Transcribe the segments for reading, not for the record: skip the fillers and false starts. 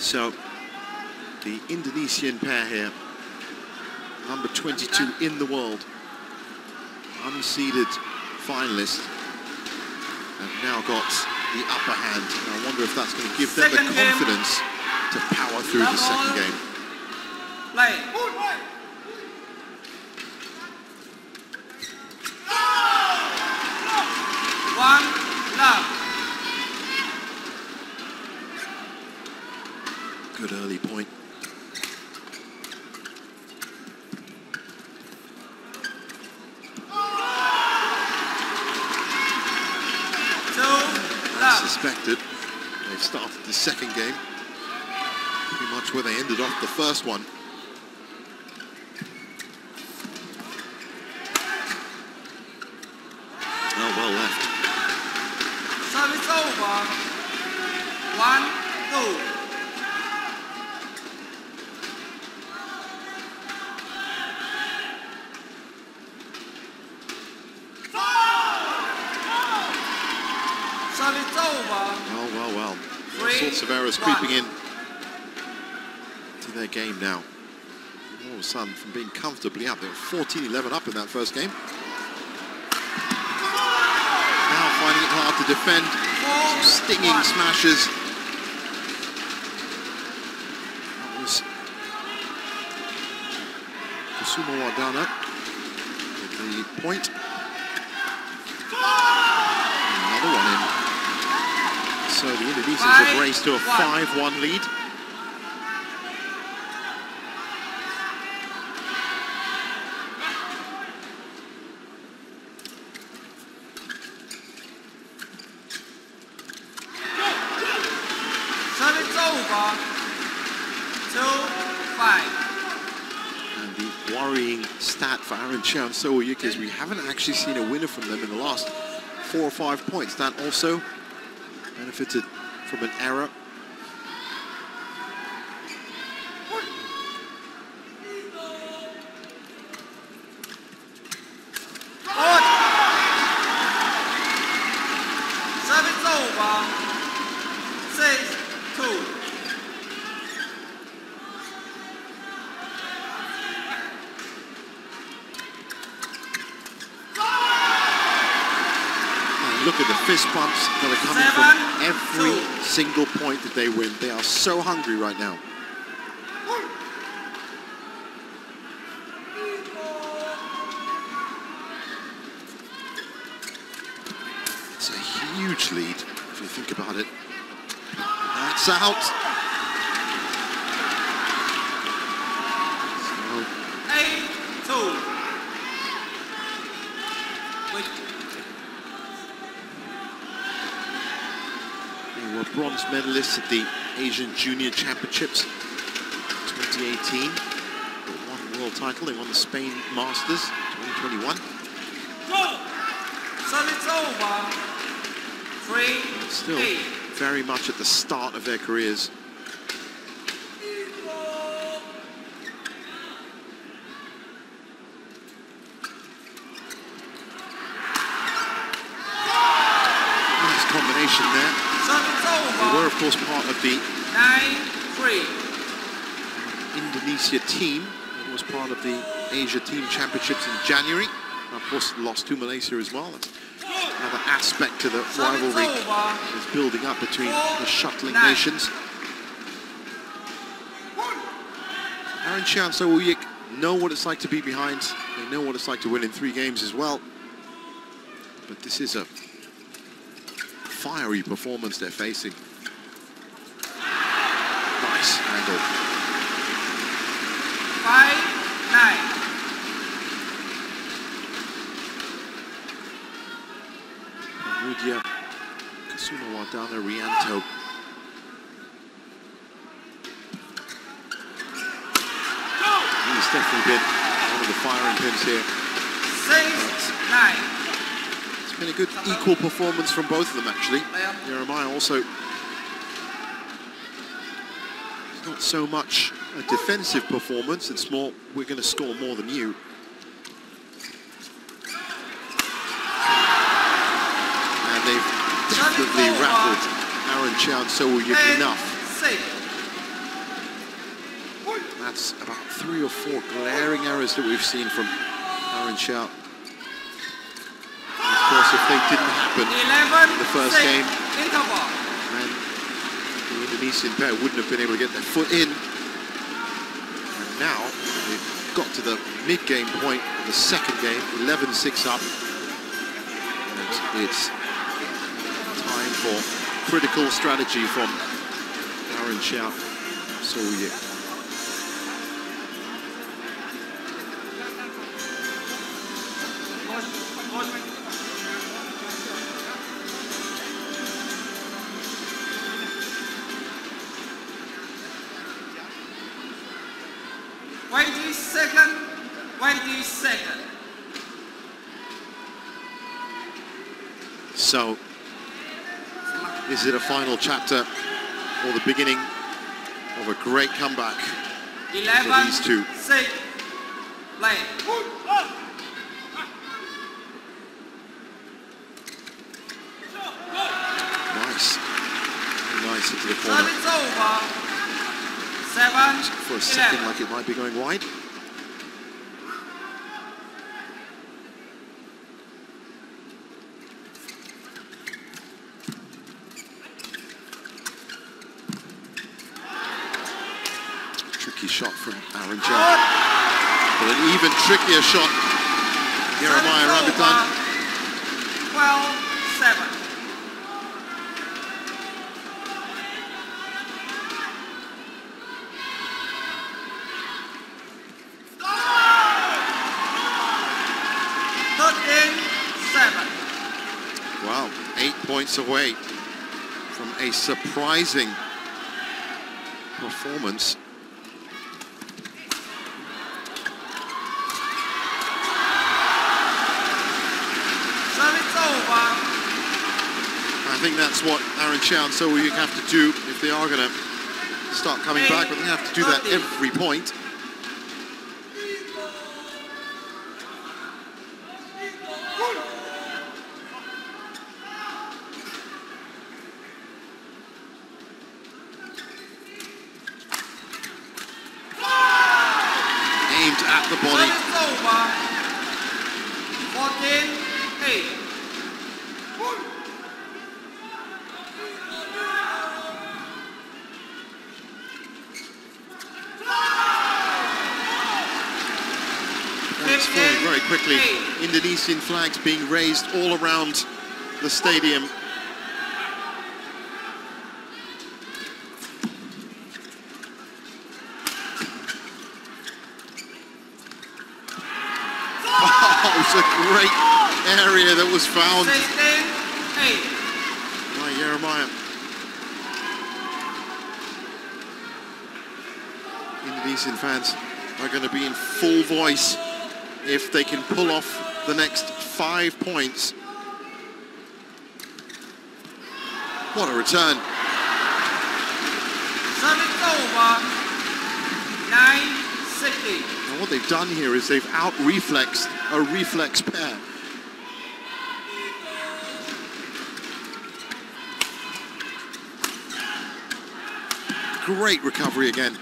So, the Indonesian pair here, number 22 in the world, unseeded finalists, have now got the upper hand. And I wonder if that's going to give them the confidence to power through the second game. Play. One, love. Good early point. As suspected, they've started the second game pretty much where they ended off the first one. Oh, well left. Service over. 1, 2. Service over. Well. All sorts of errors creeping in to their game now. All of a sudden, from being comfortably up, they were 14-11 up in that first game. Now finding it hard to defend. Some stinging smashes. That was Wadana with the point. Another one in. So the Indonesians have raced to a 5-1 lead. Service over. 2-5. And the worrying stat for Aaron Chow and Sowoyik is we haven't actually seen a winner from them in the last 4 or 5 points. That also benefited from an error. Service over. 6-2. Look at the fist bumps that are coming from every single point that they win. They are so hungry right now. It's a huge lead, if you think about it. That's out. So, 8-2. They were bronze medalists at the Asian Junior Championships 2018. They won the world title. They won the Spain Masters 2021. Service over. 3-8. Still very much at the start of their careers. Nice combination there. They were, of course, part of the 9-3. Indonesia team. It was part of the Asia Team Championships in January. And of course, lost to Malaysia as well. That's another aspect to the rivalry that's building up between the shuttling nations. Aaron Chow and Sowoyik know what it's like to be behind. They know what it's like to win in 3 games as well. But this is a fiery performance they're facing. Nice angle. 5-9. Mudia, Kasuna Wadana, Rianto. He's definitely been one of the firing pins here. 6-9. It's been a good equal performance from both of them, actually. Jeremiah also not so much a defensive performance, it's more, we're going to score more than you. And they've definitely rattled Aaron Chow and Sowoyik enough That's about 3 or 4 glaring errors that we've seen from Aaron Chow. Of course, if they didn't happen in the first game, then the Indonesian pair wouldn't have been able to get their foot in. And now they've got to the mid-game point of the second game, 11-6 up. And it's time for critical strategy from Aaron Chow. Soye. So, is it a final chapter or the beginning of a great comeback for these two? 6, play. Nice. Nice into the corner. Service over. 7, for a second like it might be going wide. Tricky shot from Aaron Chow. But an even trickier shot. Jeremiah Rambutan. 12-7. Wow, 8 points away from a surprising performance. I think that's what Aaron Chow and Soye have to do if they are going to start coming back, but they have to do that every point. Aimed at the body. 14-8. It's falling very quickly. Indonesian flags being raised all around the stadium. Oh, it's a great area that was found by Jeremiah. Indonesian fans are going to be in full voice if they can pull off the next 5 points. What a return. Service over. 9-60. And what they've done here is they've out-reflexed a reflex pair. Great recovery again.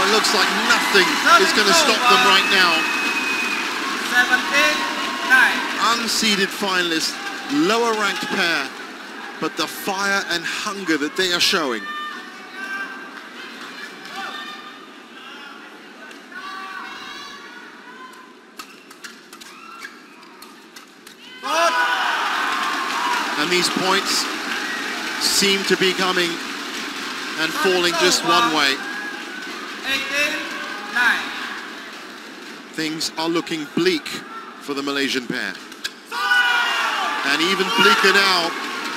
It looks like nothing is going to stop them right now. 17-9. Unseeded finalists, lower ranked pair, but the fire and hunger that they are showing. And these points seem to be coming and falling just one way. 18-9. Things are looking bleak for the Malaysian pair. And even bleaker now,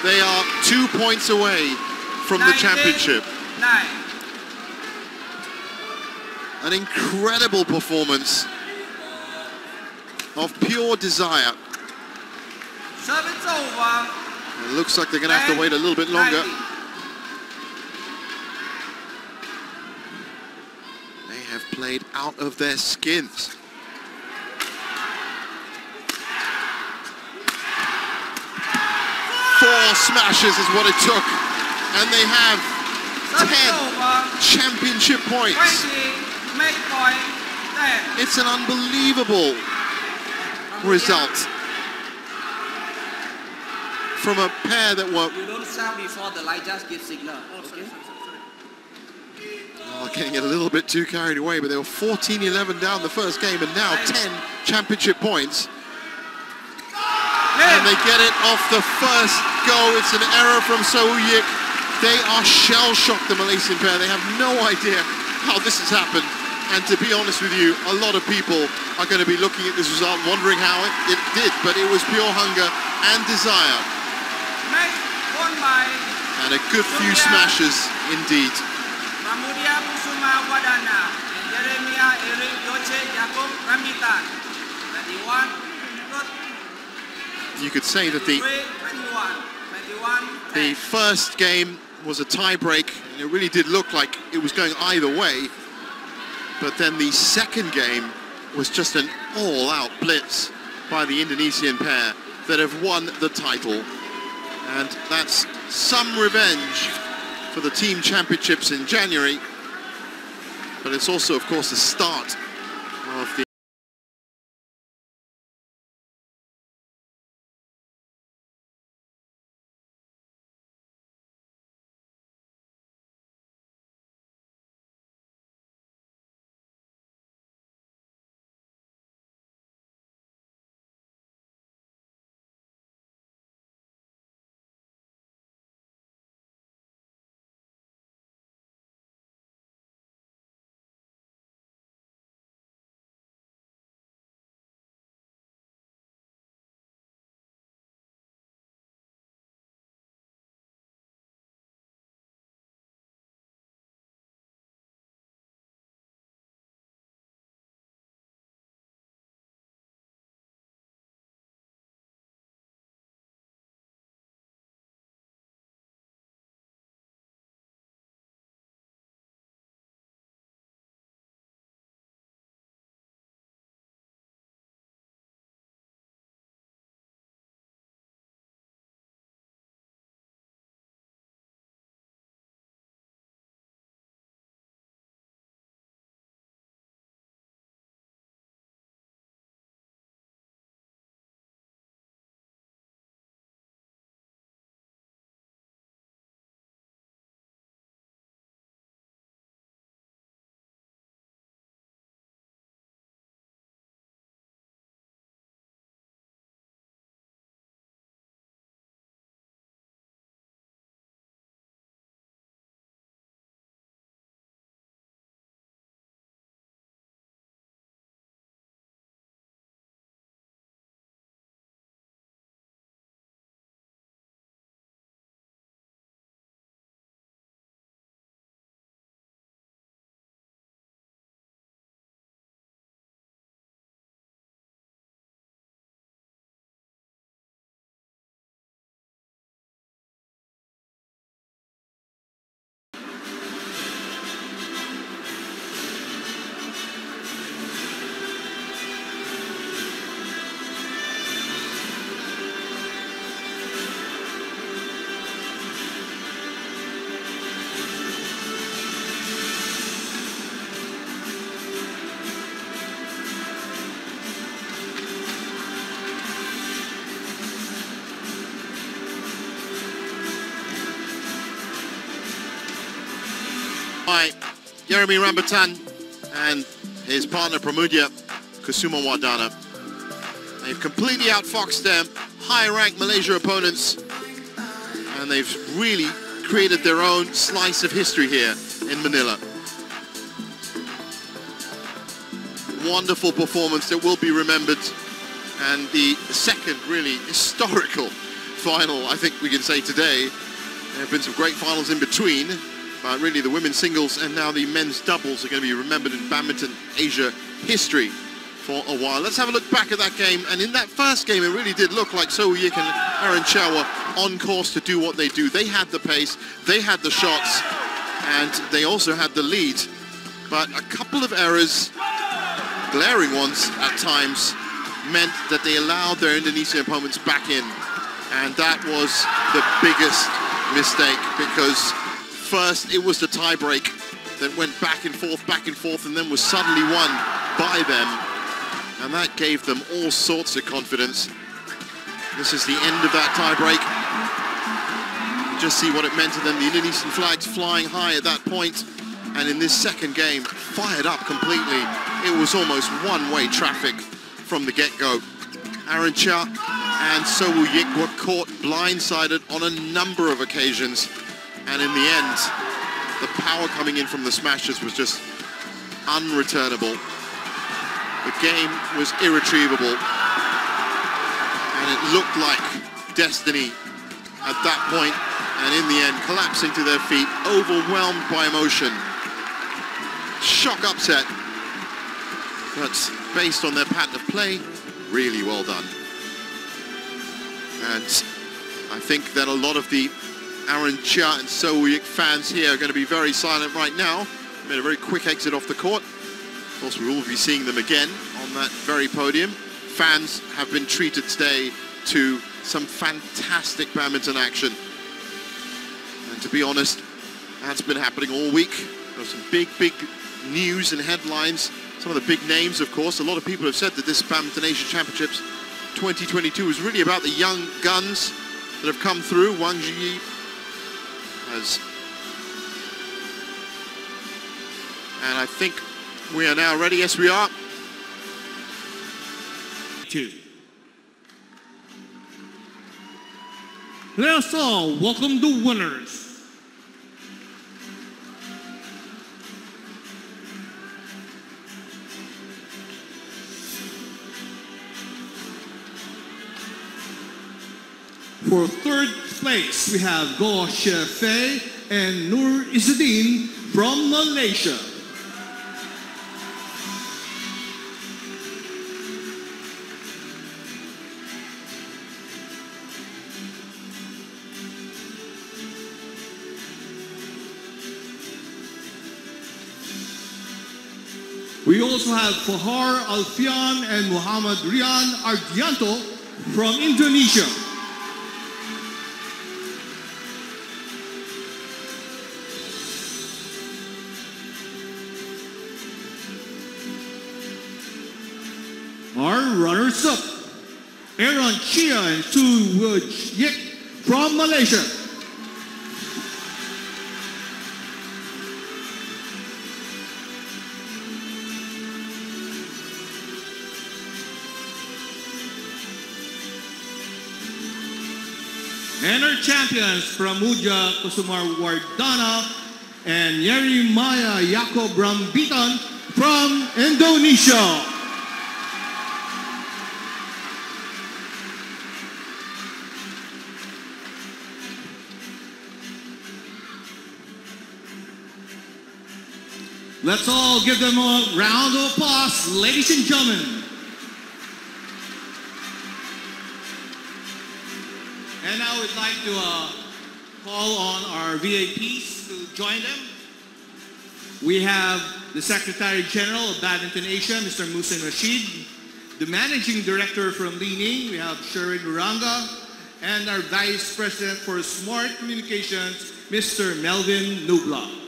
they are 2 points away from the championship. 9. An incredible performance of pure desire. Service over. It looks like they're going to have to wait a little bit longer. 90. They have played out of their skins. Four smashes is what it took. And they have 10 championship points. 20, match point, 10. It's an unbelievable result from a pair that were... You don't sound before the light, just give signal. Okay? Getting a little bit too carried away, but they were 14-11 down the first game, and now 10 championship points. And they get it off the first go. It's an error from Souyik. They are shell-shocked, the Malaysian pair. They have no idea how this has happened. And to be honest with you, a lot of people are going to be looking at this result, wondering how it did, but it was pure hunger and desire. And a good few smashes indeed. You could say that the first game was a tie-break, and it really did look like it was going either way. But then the second game was just an all-out blitz by the Indonesian pair that have won the title. And that's some revenge for the team championships in January. But it's also, of course, the start of the... by Jeremy Rambatan and his partner Pramudia Kusumawardana. They've completely outfoxed their high-ranked Malaysia opponents, and they've really created their own slice of history here in Manila. Wonderful performance that will be remembered, and the second really historical final, I think we can say today. There have been some great finals in between, but really the women's singles and now the men's doubles are going to be remembered in badminton Asia history for a while. Let's have a look back at that game, and in that first game it really did look like Souyik and Aaron Chow were on course to do what they do. They had the pace, they had the shots, and they also had the lead, but a couple of errors, glaring ones at times, meant that they allowed their Indonesian opponents back in. And that was the biggest mistake, because first it was the tie break that went back and forth, and then was suddenly won by them. And that gave them all sorts of confidence. This is the end of that tie break. You just see what it meant to them. The Indonesian flags flying high at that point. And in this second game, fired up completely. It was almost one-way traffic from the get-go. Arancha and Sowoo-yik were caught blindsided on a number of occasions. And in the end, the power coming in from the smashes was just unreturnable. The game was irretrievable. And it looked like destiny at that point. And in the end, collapsing to their feet, overwhelmed by emotion. Shock upset. But based on their pattern of play, really well done. And I think that a lot of the Arancha and Sowoo-yik fans here are going to be very silent right now. Made a very quick exit off the court. Of course, we will be seeing them again on that very podium. Fans have been treated today to some fantastic badminton action. And to be honest, that's been happening all week. There's some big news and headlines. Some of the big names, of course. A lot of people have said that this Badminton Asia Championships 2022 is really about the young guns that have come through. Wang Zhiyi has... And I think we are now ready. Yes, we are. 2. Let us all welcome the winners. For third place, we have Goh Shefei and Nur Izzuddin from Malaysia. We also have Fahar Alfian and Muhammad Rian Ardianto from Indonesia. Our runners-up, Aaron Chia and Sowoo-yik from Malaysia. And our champions, Pramudia Kusumawardana and Yere Maya Yaakob Rambitan from Indonesia. Let's all give them a round of applause, ladies and gentlemen. And now we'd like to call on our VIPs to join them. We have the Secretary General of Badminton Asia, Mr. Musin Rashid, the Managing Director from Li Ning, we have Sherin Uranga, and our Vice President for Smart Communications, Mr. Melvin Nubla.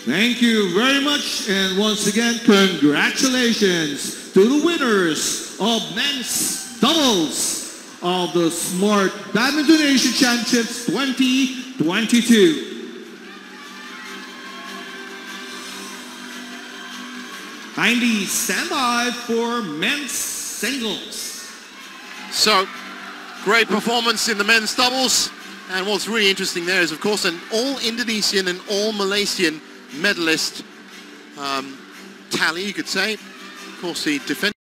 Thank you very much, and once again, congratulations to the winners of men's doubles of the Smart Badminton Asia Championships 2022. Kindly stand by for men's singles. So, great performance in the men's doubles, and what's really interesting there is, of course, an all-Indonesian and all-Malaysian medalist tally, you could say. Of course, the defense